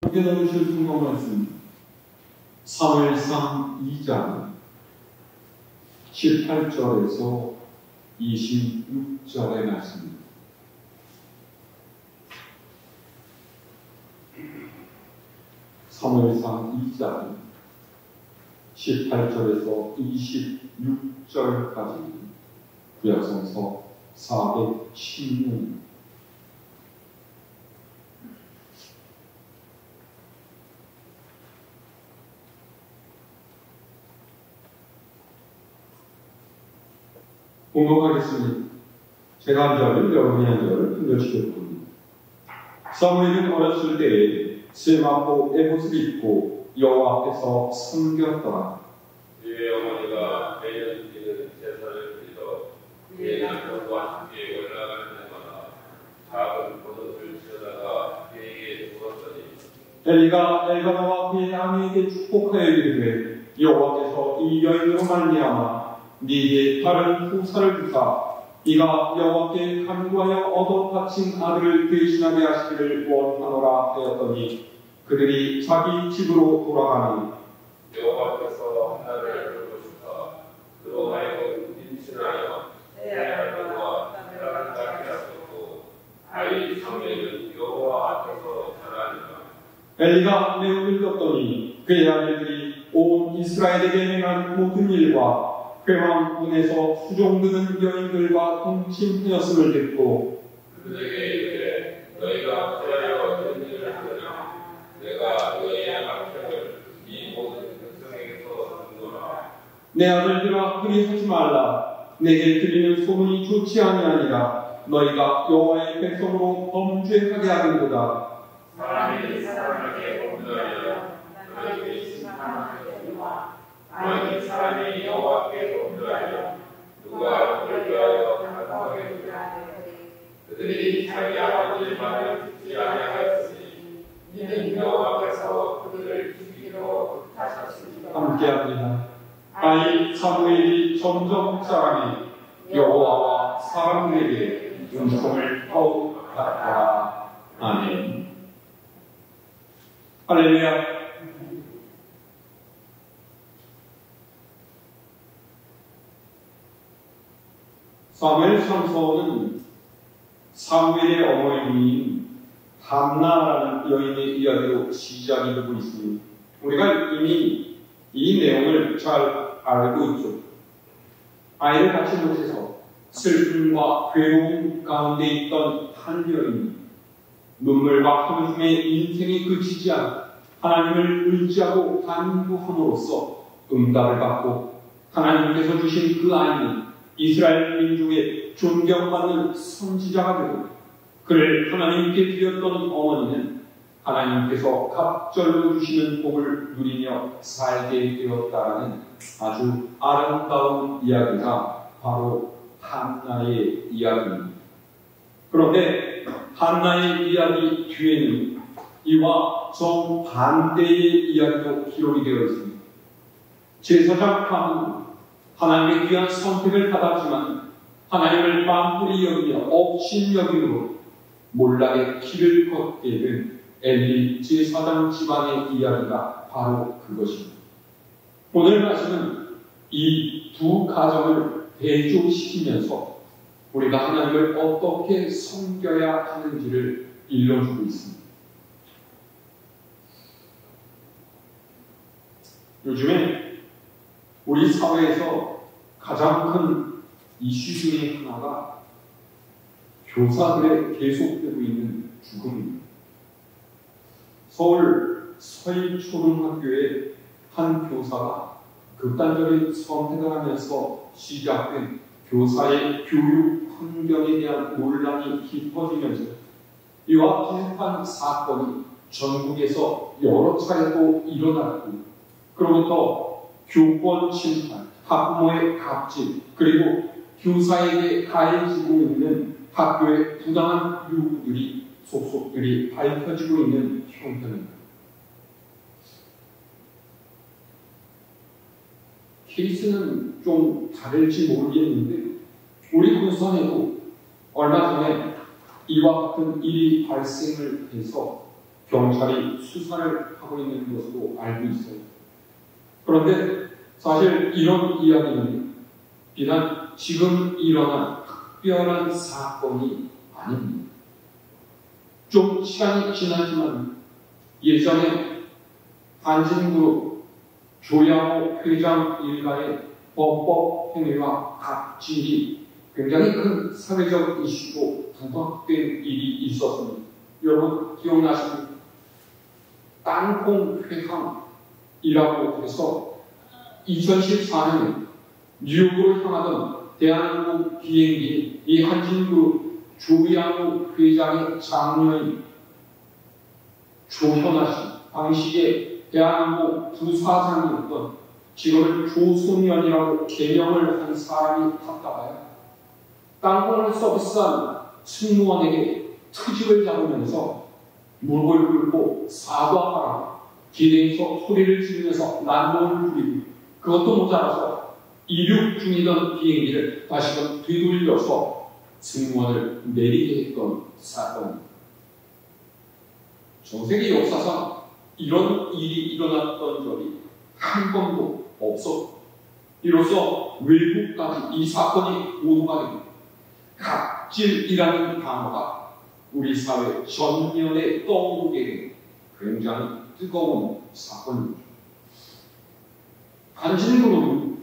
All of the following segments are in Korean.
함께 나누실 성경 말씀 사무엘상 2장 18절에서 26절의 말씀입니다. 사무엘상 2장 18절에서 26절까지 구약성서 410년 공독하겠습니다. 제가 한 절을 여러분이 한 절을 들려주셨군요. 사무엘은 어렸을 때에 세마포 에봇을 입고 여호와 앞에서 섬겼더라. 그의 어머니가 매년 드리는 제사를 드리러 그의 남편과 함께 올라가는 날마다 작은 버섯을 지어다가 그에게 주었더니 엘리가 엘가나와 그의 아내에게 축복하여 이르되 여호와께서 이 여인으로 말미암아 네게 다른 후사를 주사 이가 여호와께 간구하여 얻어 바친 아들을 대신하게 하시기를 원하노라 하였더니 그들이 자기 집으로 돌아가니 여호와께서 하나를 부르시사 그로 하여금 임신하여 새 아들과 사랑을 낳게 하셨고 아이 사무엘은 여호와 앞에서 자라니라. 엘리가 매우 늙었더니 그의 아들들이 온 이스라엘에게 행한 모든 일과 회왕 군에서 수종드는 여인들과 동침하였음을 듣고 그들에게 이르되 너희가 그리하여 어떤 일을 하느냐 내가 너희의 악행을 이 모든 백성에게서 듣노라. 내 아들들아 그리하지 말라. 내게 들리는 소문이 좋지 아니하니라. 너희가 여호와의 백성으로 범죄하게 하는도다. 사람이 사람에게 범죄하여 너희들이 심판하게 되리와 만일 사람이 여호와께 범죄하여 누가 그를 위하여 간구하게 되리라. 그들이 자기 아버지의 말을 듣지 아니하였으니 이는 여호와께서 그들을 죽이기로 뜻하셨으니라. 함께합니다. 아이 사무엘이 점점 자라니 여호와와 사람들에게 은총을 더욱 받더라. 아멘. 할렐루야. 사무엘상서는 사무엘의 어머니인 한나라는 여인의 이야기로 시작이 되고 있습니다. 우리가 이미 이 내용을 잘 알고 있죠. 아이를 갖지 못해서 슬픔과 괴로움 가운데 있던 한 여인이 눈물과 한숨에 인생이 그치지 않아 하나님을 의지하고 간구함으로써 응답을 받고 하나님께서 주신 그 아이는 이스라엘 민족의 존경받는 선지자가 되고 그를 하나님께 드렸던 어머니는 하나님께서 갑절로 주시는 복을 누리며 살게 되었다는 아주 아름다운 이야기가 바로 한나의 이야기입니다. 그런데 한나의 이야기 뒤에는 이와 정반대의 이야기도 기록이 되어 있습니다. 제사장 하나는 하나님의 귀한 선택을 받았지만 하나님을 만불히 여기며 업신여김으로 몰락의 길을 걷게 된 엘리 제사장 집안의 이야기가 바로 그것입니다. 오늘 말씀은 이 두 가정을 대조시키면서 우리가 하나님을 어떻게 섬겨야 하는지를 일러주고 있습니다. 요즘에 우리 사회에서 가장 큰 이슈 중에 하나가 교사들의 계속되고 있는 죽음입니다. 서울 서일초등학교의 한 교사가 극단적인 선택을 하면서 시작된 교사의 교육 환경에 대한 논란이 깊어지면서 이와 비슷한 사건이 전국에서 여러 차례 또 일어났고 그로부터 교권 침탈, 학부모의 갑질, 그리고 교사에게 가해지고 있는 학교의 부당한 요구들이 속속들이 밝혀지고 있는 형편입니다. 케이스는 좀 다를지 모르겠는데 우리 군산에도 얼마 전에 이와 같은 일이 발생을 해서 경찰이 수사를 하고 있는 것으로 알고 있어요. 그런데 사실 이런 이야기는 비단 지금 일어난 특별한 사건이 아닙니다. 좀 시간이 지났지만 예전에 한진그룹 조양호 회장 일가의 범법 행위와 갑질이 굉장히 큰 사회적 이슈로 부각된 일이 있었습니다. 여러분 기억나십니까? 땅콩 회항이라고 해서 2014년 뉴욕으로 향하던 대한항공 비행기 이 한진그룹 조양호 회장의 장녀인 조현아 씨, 당시에 대한항공 부사장이었던 지금은 조승연이라고 개명을 한 사람이 탔다가요. 땅콩을 서비스한 승무원에게 트집을 잡으면서 무릎을 꿇고 사과하라 기대에서 소리를 지르면서 난동을 부리고 그것도 모자라서 이륙 중이던 비행기를 다시금 되돌려서 승무원을 내리게 했던 사건입니다. 전세계 역사상 이런 일이 일어났던 적이 한 번도 없었고 이로써 외국까지 이 사건이 보도가 됩니다. 갑질이라는 단어가 우리 사회 전면에 떠오르게 된 굉장히 뜨거운 사건입니다. 한진그룹은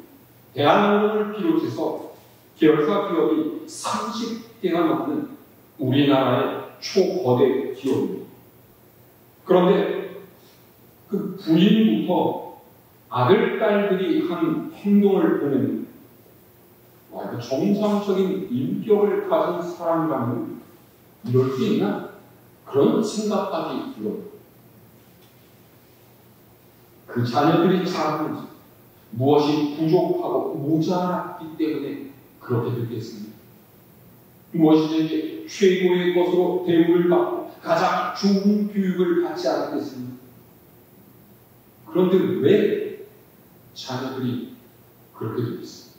대한항공을 비롯해서 계열사 기업이 30개가 넘는 우리나라의 초거대 기업입니다. 그런데 그 부인부터 아들, 딸들이 한 행동을 보면 그 정상적인 인격을 가진 사람이라면 이럴 수 있나? 그런 생각까지 들어요. 그 자녀들이 자라는지 무엇이 부족하고 모자랐기 때문에 그렇게 됐겠습니다. 무엇이든지 최고의 것으로 대우를 받고 가장 좋은 교육을 받지 않았겠습니까? 그런데 왜 자녀들이 그렇게 됐겠습니까?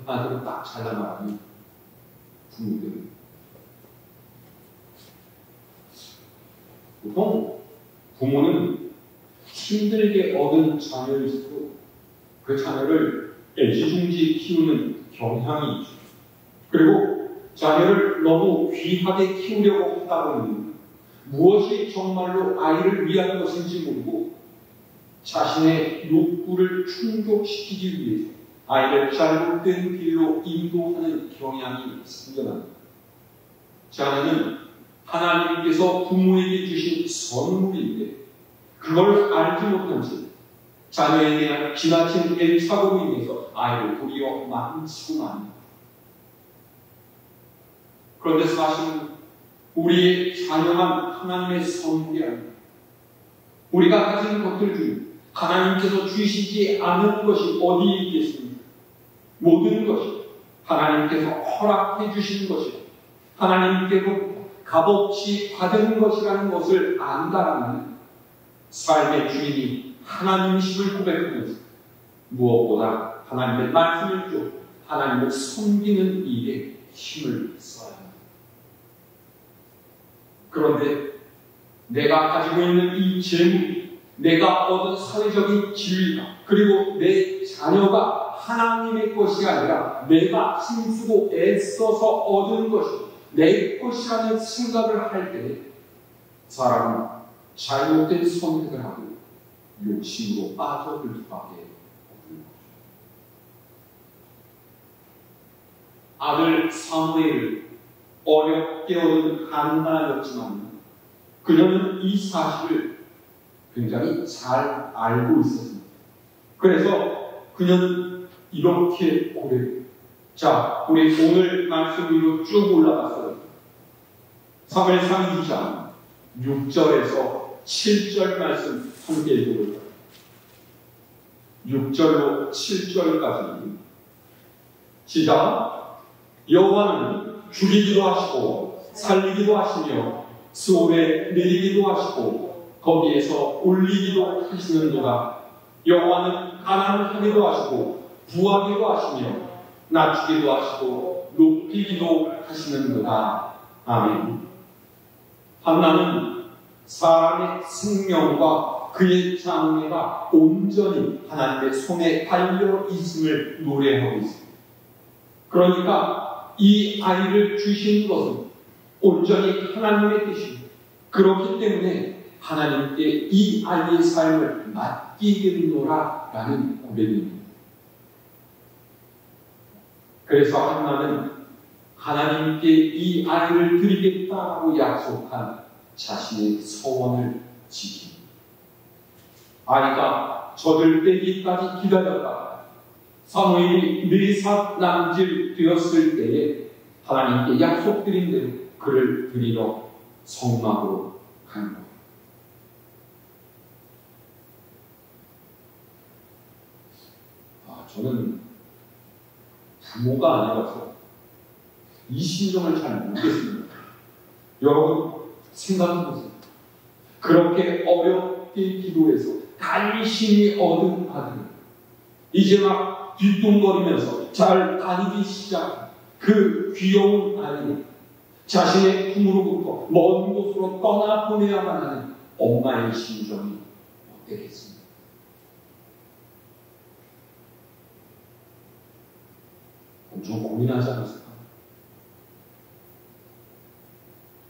한마디로 딱 잘라 말하면 부모들은 보통 부모는 힘들게 얻은 자녀일수록 그 자녀를 애지중지 키우는 경향이 있죠. 그리고 자녀를 너무 귀하게 키우려고 하다 보면 무엇이 정말로 아이를 위한 것인지 모르고 자신의 욕구를 충족시키기 위해서 아이를 잘못된 길로 인도하는 경향이 생겨납니다. 자녀는 하나님께서 부모에게 주신 선물인데 그걸 알지 못한 채 자녀에 대한 지나친 애착으로 인해서 아이를 도리어 망치고 맙니다. 그런데 사실은 우리의 자녀만 하나님의 선물이 아닙니다. 우리가 가진 것들 중 하나님께서 주시지 않은 것이 어디 있겠습니까? 모든 것이 하나님께서 허락해 주신 것이고 하나님께서 값없이 받은 것이라는 것을 안다라는 삶의 주인이 하나님이심을 고백하면서 무엇보다 하나님의 말씀을 쫓고 하나님을 섬기는 일에 힘을 써야 합니다. 그런데 내가 가지고 있는 이 재물, 내가 얻은 사회적인 지위가 그리고 내 자녀가 하나님의 것이 아니라 내가 힘쓰고 애써서 얻은 것이 내 것이라는 생각을 할 때 사람은 잘못된 선택을 하고 욕심으로 빠져들 수밖에 없는 거죠. 아들 사무엘을 어렵게 얻은 한나였지만 그녀는 이 사실을 굉장히 잘 알고 있었습니다. 그래서 그녀는 이렇게 고백해요. 자, 우리 오늘 말씀 위로 쭉 올라갔어요. 사무엘상 2장 6절에서 7절 말씀 함께 읽어볼까요? 6절로 7절까지 시작. 여호와는 죽이기도 하시고 살리기도 하시며 수월에 내리기도 하시고 거기에서 올리기도 하시는도다. 여호와는 가난하기도 하시고 부하기도 하시며 낮추기도 하시고 높이기도 하시는도다. 아멘. 한나는 사람의 생명과 그의 장래가 온전히 하나님의 손에 달려 있음을 노래하고 있습니다. 그러니까 이 아이를 주신 것은 온전히 하나님의 뜻입니다. 그렇기 때문에 하나님께 이 아이의 삶을 맡기겠노라라는 고백입니다. 그래서 한나는 하나님께 이 아이를 드리겠다고 약속한 자신의 소원을 지킵니다. 아이가 젖을 떼기까지 기다렸다가 사무엘이 4살 남짓 되었을 때에 하나님께 약속드린 대로 그를 드리러 성막으로 간 거예요. 저는 부모가 아니라서 이 심정을 잘 모르겠습니다. 여러분 생각해보세요. 그렇게 어렵게 기도해서 간신히 얻은 아들, 이제 막 뒷동거리면서 잘 다니기 시작한 그 귀여운 아이, 자신의 품으로부터 먼 곳으로 떠나보내야만 하는 엄마의 심정이 어땠겠습니까? 엄청 고민하지 않았을까?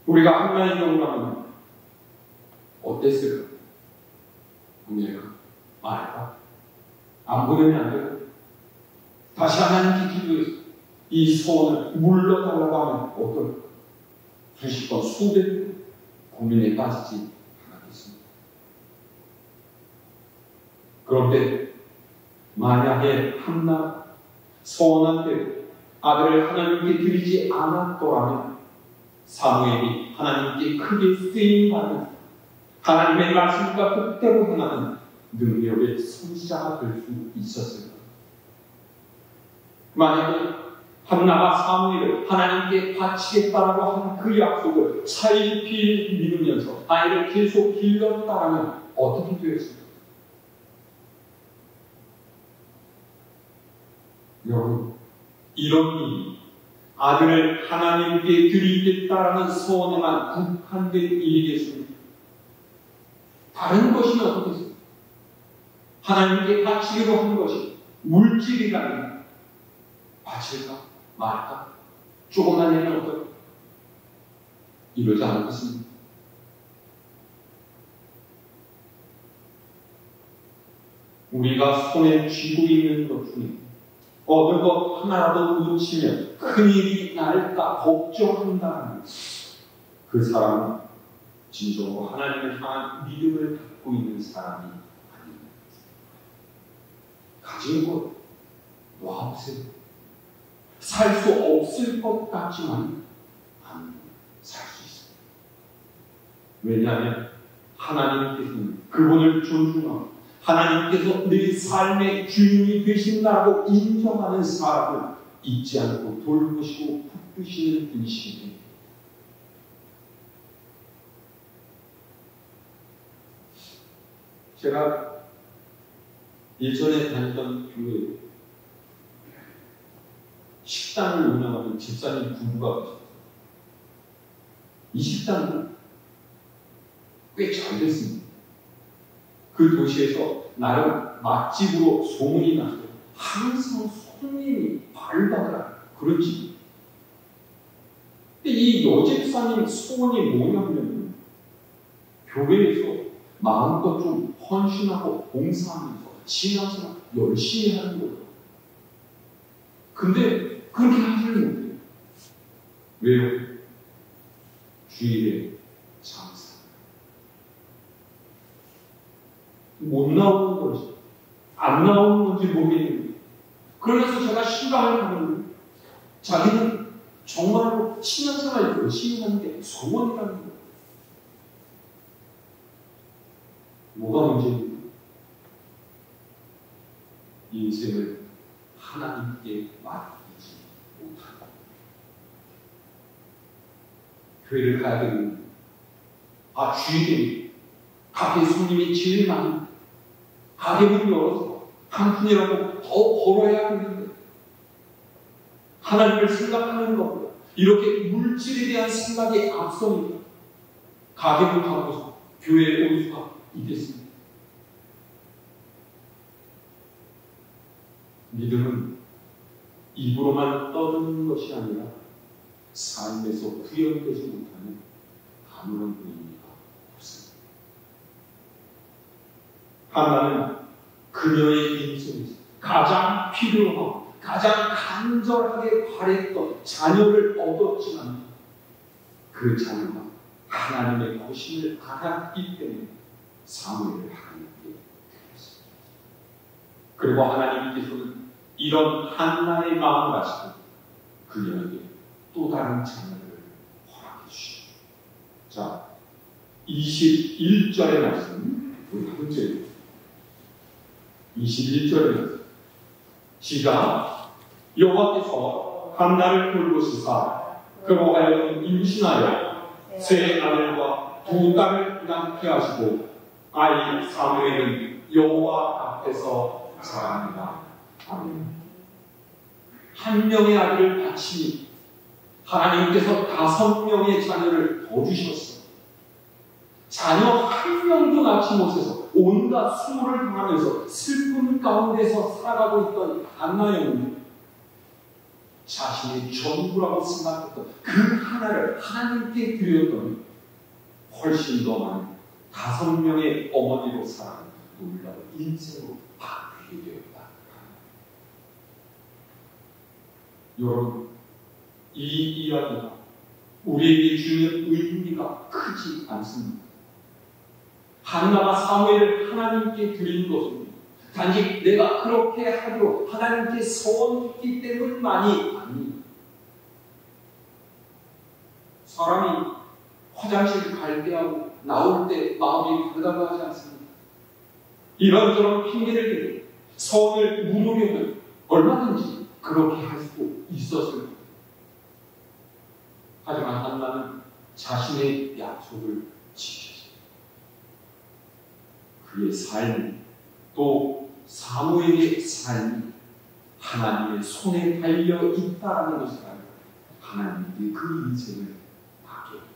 우리가 한나의 경우라면 어땠을까? 보낼까? 말할까? 안 보내면 안 돼요. 다시 하나님께 기도해서 이 소원을 물러달라고 하면 어떨까? 수십 번, 수백 번 고민에 빠지지 않았겠습니다. 그런데 만약에 한나 소원한 대로 아들을 하나님께 드리지 않았더라면 사무엘이 하나님께 크게 쓰임받은 하나님의 말씀과 뜻대로 행하는 능력의 선지자가 될 수 있었을까? 만약에 한나가 사무엘을 하나님께 바치겠다라고 한 그 약속을 차일피일 믿으면서 아이를 계속 길렀다라면 어떻게 되었을까? 여러분, 이런 일이 아들을 하나님께 드리겠다라는 소원에만 국한된 일이겠습니까? 다른 것이면 어떻겠습니까? 하나님께 바치기로 한 것이 물질이라면 바칠까? 말까? 조금만 내면 어떨까? 이러지 않겠습니까? 우리가 손에 쥐고 있는 것 중에 어느 것 하나라도 놓치면 큰일이 날까 걱정한다는 그 사람은 진정으로 하나님을 향한 믿음을 갖고 있는 사람이 아닙니다. 가진 것 놔보세요. 살 수 없을 것 같지만 살 수 있습니다. 왜냐하면 하나님께서는 그분을 존중하고 하나님께서 내 삶의 주인이 되신다고 인정하는 사람을 잊지 않고 돌보시고 붙드시는 분이시기 때문에 제가 예전에 다녔던 교회에 식당을 운영하는 집사님 부부가 계셨어요. 이 식당은 꽤 잘 됐습니다. 그 도시에서 나름 맛집으로 소문이 났어요. 항상 손님이 발달한 그런 집. 근데 이 여집사님 소원이 뭐냐면 교회에서 마음껏 좀 헌신하고 봉사하면서 신앙생활 열심히 하는 거예요. 근데 그렇게 하지를 못해요. 왜요? 주일에 장사. 못 나오는 건지, 안 나오는 건지 모르겠는데, 그러면서 제가 신방을 하는데, 자기는 정말로 신앙생활 열심히 하는 게 소원이라는 거예요. 뭐가 문제입니까? 인생을 하나님께 맡기지 못하고, 교회를 가야 되는데, 주일에 가게 손님이 제일 많은데, 가게 문을 열어서 한 푼이라도 더 벌어야 되는데 하나님을 생각하는 것보다 이렇게 물질에 대한 생각이 앞섭니다. 가게를 가고서 교회에 올 수가 있겠습니다. 믿음은 입으로만 떠드는 것이 아니라 삶에서 구현되지 못하는 아무런 의미가 없습니다. 한나는 그녀의 인생에서 가장 필요하고 가장 간절하게 바랬던 자녀를 얻었지만 그 자녀가 하나님의 것임을 알았기 때문에 사무엘을 하나님께 드렸습니다. 그리고 하나님께서는 이런 한나의 마음을 아시고 그녀에게 또 다른 자녀를 허락해 주십니다. 자, 21절의 말씀 우리 한 번째 21절의 말씀 시작. 여호와께서 한나를 돌보시사 그로 하여금 임신하여 세 아들과 두 딸을 낳게 하시고 아이 사무엘은 여호와 앞에서 자랍니다. 아멘. 한 명의 아들을 바치니 하나님께서 5명의 자녀를 더 주셨어요. 자녀 한 명도 낳지 못해서 온갖 수모를 당하면서 슬픔 가운데서 살아가고 있던 한나였는데 자신의 전부라고 생각했던 그 하나를 하나님께 드렸더니 훨씬 더 많은 5명의 어머니로 살아가는 놀라운 인생으로 바뀌게 되었다. 여러분, 이 이야기가 우리에게 주는 의미가 크지 않습니다. 한나가 사무엘을 하나님께 드린 것은 단지 내가 그렇게 하기로 하나님께 소원했기 때문만이 아닙니다. 사람이 화장실 갈 때하고 나올 때 마음이 불가하지 않습니까? 이런저런 핑계를 대고 소원을 무너려면 얼마든지 그렇게 할 수 있었을 겁니다. 하지만 한나는 자신의 약속을 지켰습니다. 그의 삶이 또 사무엘의 삶이 하나님의 손에 달려 있다는 것을 알고 하나님께 그 인생을 맡겨드립니다.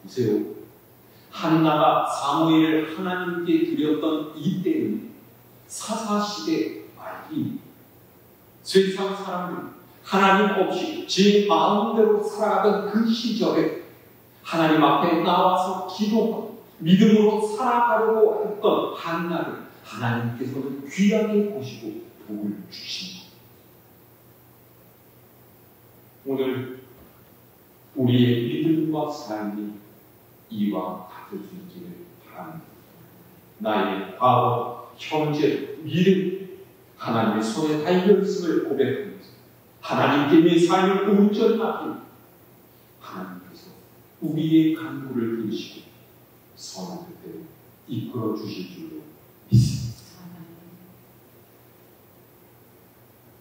보세요. 한나가 사무엘을 하나님께 드렸던 이때는 사사시대 말기 세상 사람들이 하나님 없이 제 마음대로 살아가던 그 시절에 하나님 앞에 나와서 기도하고 믿음으로 살아가려고 했던 한나를 하나님께서는 귀하게 보시고 복을 주십니다. 오늘 우리의 믿음과 삶이 이와 같을 수 있기를 바랍니다. 나의 과거, 현재, 미래 하나님의 손에 달려있음을 고백하면서 하나님께 내 삶을 온전히 맡깁니다. 하나님께서 우리의 간구를 들으시고 선한 뜻대로 이끌어 주실 줄로 믿습니다.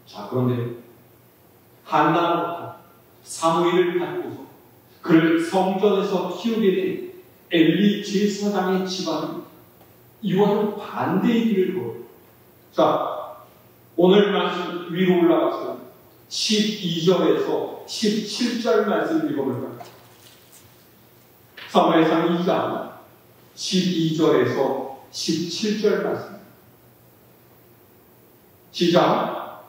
자, 그런데 한나가 사무엘을 갖고서 그를 성전에서 키우게 된 엘리 제사장의 집안은 이와는 반대의 길을 걸어요. 자, 오늘 말씀 위로 올라가서 12절에서 17절 말씀 읽어볼까요? 사무엘상 2장 12절에서 17절 말씀. 시작.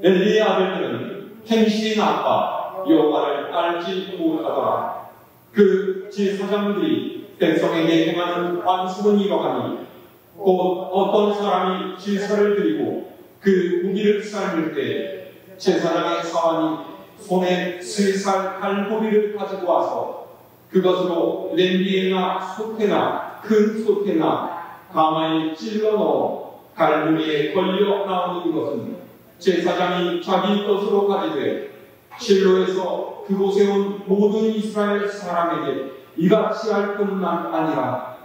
엘리의 아들들은 행실이 나빠 여호와를 알지 못하더라. 그 제사장들이 백성에게 행하는 관습은 이러하니 곧 어떤 사람이 제사를 드리고 그 고기를 삶을 때 제사장의 사환이 손에 3살 갈고리를 가지고 와서 그것으로 냄비에나 솥에나 큰 솥에나 가마에 찔러 넣어 갈무리에 걸려 나오는 것은 제사장이 자기 것으로 가지되 실로에서 그곳에 온 모든 이스라엘 사람에게 이같이 할 뿐만 아니라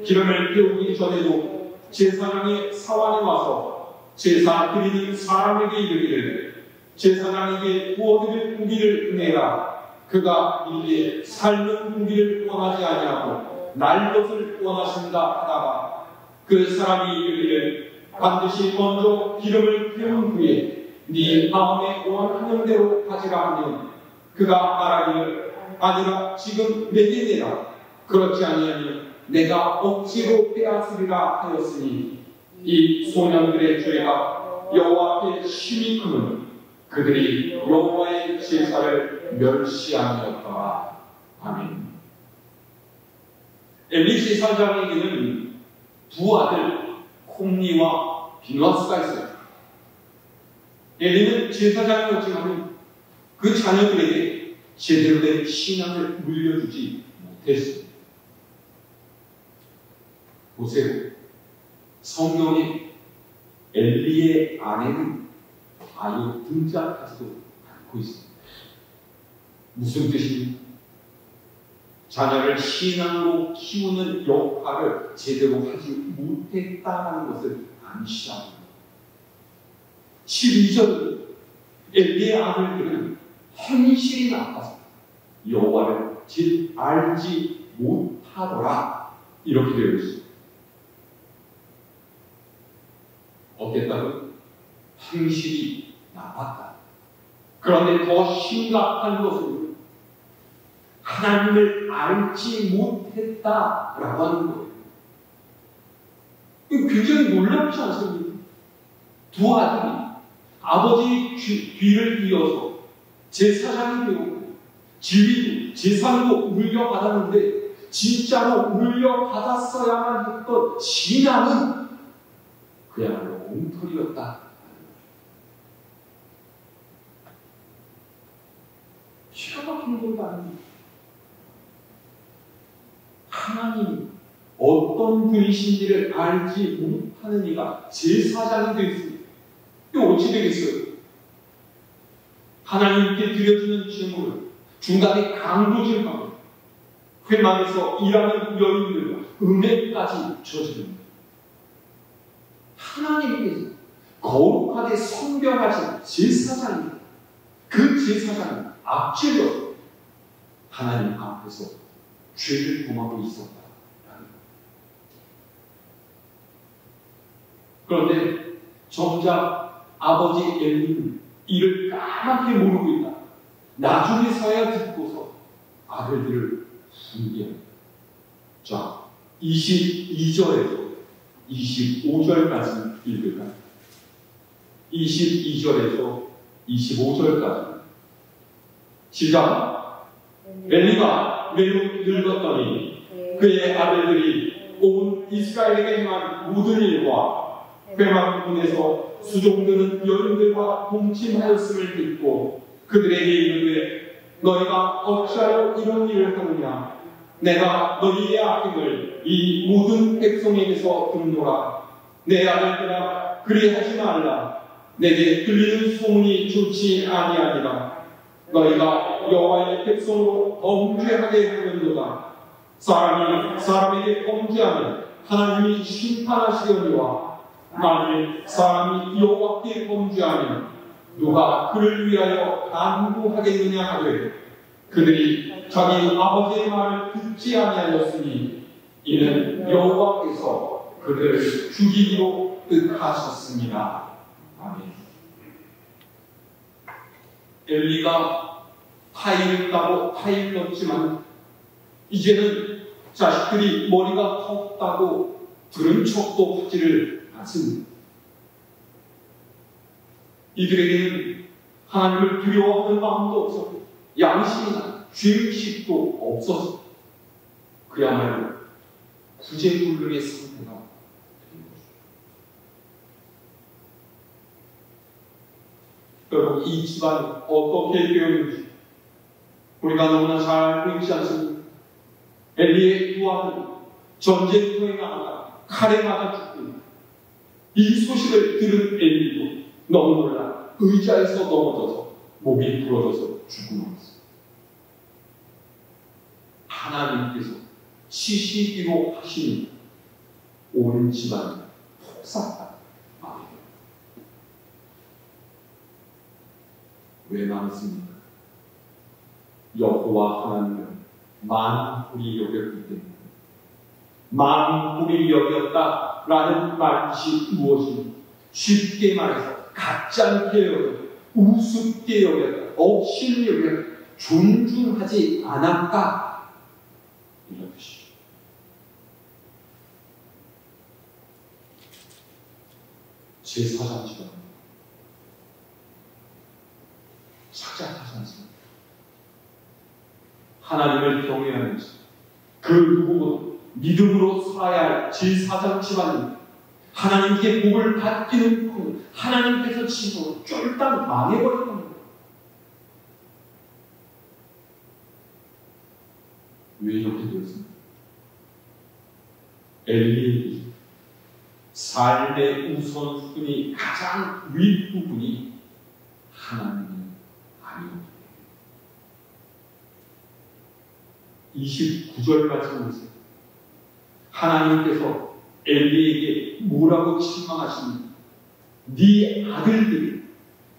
기름을 태우기 전에도 제사장의 사환이 와서 제사 드리는 사람에게 이르기를 제사장에게 구워드릴 고기를 내라. 그가 이제 삶은 고기를 원하지 아니하고 날 것을 원하신다 하다가 그 사람이 이르기를 반드시 먼저 기름을 태운 후에 네 마음의 원하는 가지라 하면 그가 말하기를 아니라 지금 내게 내라. 그렇지 아니하면 내가 억지로 빼앗으리라 하였으니 이 소년들의 죄가 여호와 앞에 심히 크면 그들이 여호와의 제사를 멸시하였더라. 아멘. 엘리 제사장에게는 두 아들 홈리와 비누아스가 있어요. 엘리는 제사장이었지만 그 자녀들에게 제대로 된 신앙을 물려주지 못했습니다. 보세요. 성경에 엘리의 아내는 아예 등장하지도 않고 있습니다. 무슨 뜻입니까? 자녀를 신앙으로 키우는 역할을 제대로 하지 못했다는 것을 암시합니다. 12절 엘리의 아들들은 헌신이 나빠서 여호와를 알지 못하더라. 이렇게 되어 있습니다. 어땠다고? 행실이 나빴다. 그런데 더 심각한 것은 하나님을 알지 못했다라고 하는 거예요. 이거 굉장히 놀랍지 않습니까? 두 아들이 아버지의 뒤를 이어서 제사장이 되었고 지위도 제상도 물려받았는데 진짜로 물려받았어야만 했던 신앙은 그야말로 엉터리였다. 기가 막힌 것도 아닙니다. 하나님 어떤 분이신지를 알지 못하는 이가 제사장이 되었습니다. 이거 어찌 되겠어요? 하나님께 드려지는 제물을 중간에 강도질하고 회망에서 일하는 여인들과 음행까지 저지릅니다. 하나님께서 거룩하게 성별하신 제사장입니다. 그 제사장은 앞질러서 하나님 앞에서 죄를 범하고 있었다라는 것. 그런데 정작 아버지 엘리는 이를 까맣게 모르고 있다. 나중에서야 듣고서 아들들을 훈계합니다. 자, 22절에서 25절까지 읽을까요? 22절에서 25절까지 시작. 엘리가 매우 늙었더니 그의 아들들이 온 이스라엘에게 행한 모든 일과 회막문에서 수종드는 여인들과 동침하였음을 듣고 그들에게 이르되 너희가 어찌하여 이런 일을 하느냐. 내가 너희의 악행을 이 모든 백성에게서 듣노라. 내 아들들아 그리하지 말라. 내게 들리는 소문이 좋지 아니하니라. 너희가 여호와의 백성으로 범죄하게 하는도다. 사람이 사람에게 범죄하면 하나님이 심판하시려니와 만일 사람이 여호와께 범죄하면 누가 그를 위하여 간구하겠느냐 하되 그들이 자기 아버지의 말을 듣지 아니하였으니 이는 여호와께서 그들을 죽이기로 뜻하셨습니다. 아멘. 엘리가 타일 따고 타일 넣지만 이제는 자식들이 머리가 컸다고 들은 척도 하지를 않습니다. 이들에게는 하나님을 두려워하는 마음도 없었고 양심이나 죄의식도 없어서 그야말로 구제불능의 상태가 된 것입니다. 여러분, 이 집안이 어떻게 되었는지 우리가 너무나 잘 알고 있지 않습니까? 엘리의 두 아들이 전쟁터에 나가다 칼에 맞아 죽고 이 소식을 들은 엘리도 너무 놀라 의자에서 넘어져서 목이 부러져서 죽고 말았습니다. 하나님께서 치시기로 하시니 온 집안이 폭삭다. 왜 말했습니까? 여호와 하나님은 만불이 여겼기 때문에. 만불이 여겼다라는 말이 무엇입니까? 쉽게 말해서 갖지 않게 여겼다, 우습게 여겼다, 억실히 여겼다, 존중하지 않았다, 이런 뜻이죠. 제사장 집안 착잡하지 않습니다. 하나님을 경외하면서 그 누구보다 믿음으로 살아야 할 제사장 집안입니다. 하나님께 복을 받기는 그 하나님께서 치고 쫄딱 망해버린 겁니다. 왜 이렇게 되었습니까? 엘리의 삶의 우선순위 가장 윗부분이 하나님이 아니었기 때문에 29절 말씀 보세요. 하나님께서 엘리에게 뭐라고 책망하십니까? 네 아들들이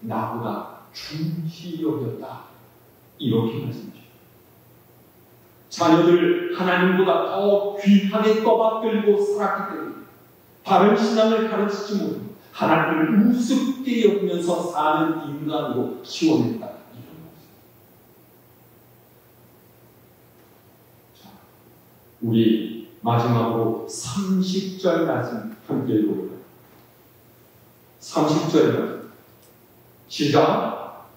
나보다 중히 여겼다, 이렇게 말씀하십니다. 자녀들 하나님보다 더 귀하게 떠받들고 살았기 때문에 바른 신앙을 가르치지 못하고 하나님을 우습게 여기면서 사는 인간으로 키워냈다, 이런 말씀. 자, 우리 마지막으로 30절 말씀 함께 읽어볼까요? 30절 말씀 시작.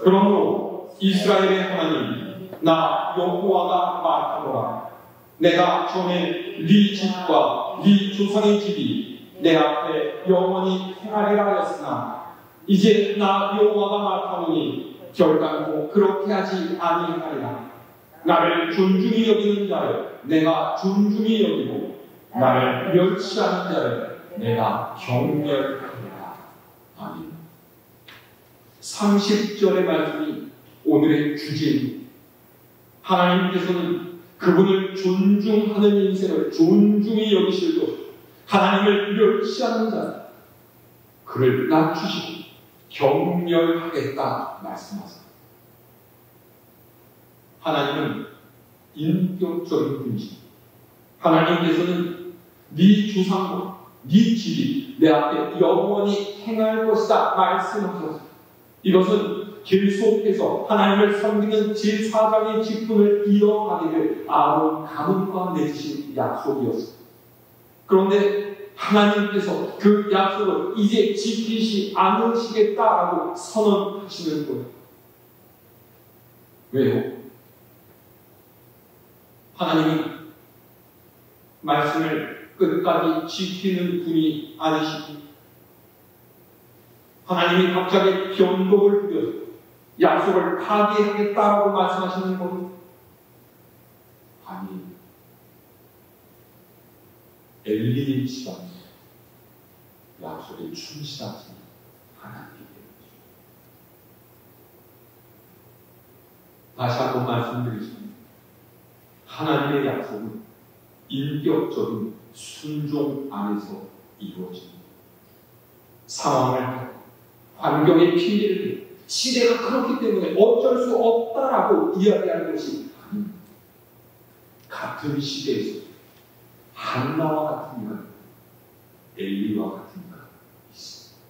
그러므로 이스라엘의 하나님 나 여호와가 말하노라. 내가 전에 네 집과 네 조상의 집이 내 앞에 영원히 행하리라 하였으나 이제 나 여호와가 말하노니 결단코 그렇게 하지 아니하리라. 나를 존중히 여기는 자를 내가 존중히 여기고 나를 멸시하는 자를 내가 경멸하리라. 아멘. 30절의 말씀이 오늘의 주제입니다. 하나님께서는 그분을 존중하는 인생을 존중히 여기실 것, 하나님을 멸시하는 자, 그를 낮추시고 경멸하겠다 말씀하세요. 하나님은 인격적인 분이십니다. 하나님께서는 네 조상과 네 집이 내 앞에 영원히 행할 것이다 말씀하셨습니다. 이것은 계속해서 하나님을 섬기는 제사장의 직분을 이어가기를 아론 가문과 맺으신 약속이었습니다. 그런데 하나님께서 그 약속을 이제 지키시 않으시겠다라고 선언하시는 거예요. 왜요? 하나님이 말씀을 끝까지 지키는 분이 아니시고 하나님이 갑자기 변곡을 부려서 약속을 파기하겠다라고 말씀하시는 것? 아니, 엘리의 집안이 약속에 충실하지 않았기 때문이죠. 다시 한번 말씀드리겠습니다. 하나님의 약속은 인격적인 순종 안에서 이루어집니다. 상황을 하고 환경의 핑계를 대고 시대가 그렇기 때문에 어쩔 수 없다라고 이야기하는 것이 아닙니다. 같은 시대에서 한나와 같은 인간, 엘리와 같은 인간 있습니다.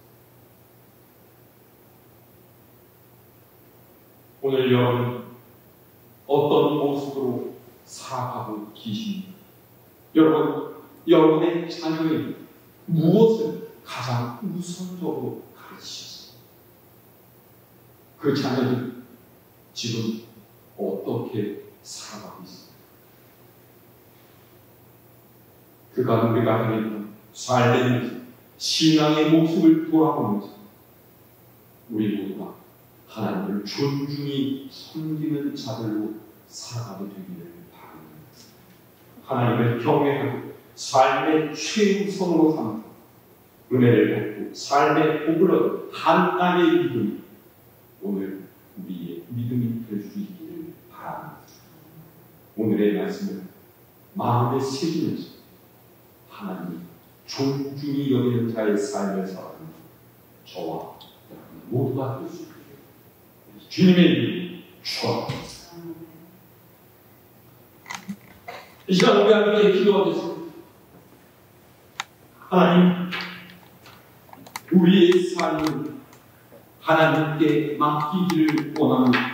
오늘 여러분 어떤 모습으로 살아가고 계십니까? 여러분, 여러분의 자녀에게 무엇을 가장 우선적으로 가르치셨습니까? 그 자녀는 지금 어떻게 살아가고 있습니까? 그가 우리가 하는 삶의 신앙의 모습을 돌아보면서 우리 모두가 하나님을 존중히 섬기는 자들로 살아가게 되기를 바랍니다. 하나님을 경외하고 삶의 최우선으로 삼고 은혜를 받고 삶의 복을 얻은 하나님의 믿음이 오늘 우리의 믿음이 될 수 있기를 바랍니다. 오늘의 말씀을 마음에 새기면서 하나님이 존중히 여기는 자의 삶을 살아가는 저와 여러분 모두가 될 수 있기를 주님의 이름으로 축원합니다. 이 시간 우리 함께 기도하겠습니다. 하나님, 우리의 삶은 하나님께 맡기기를 원합니다.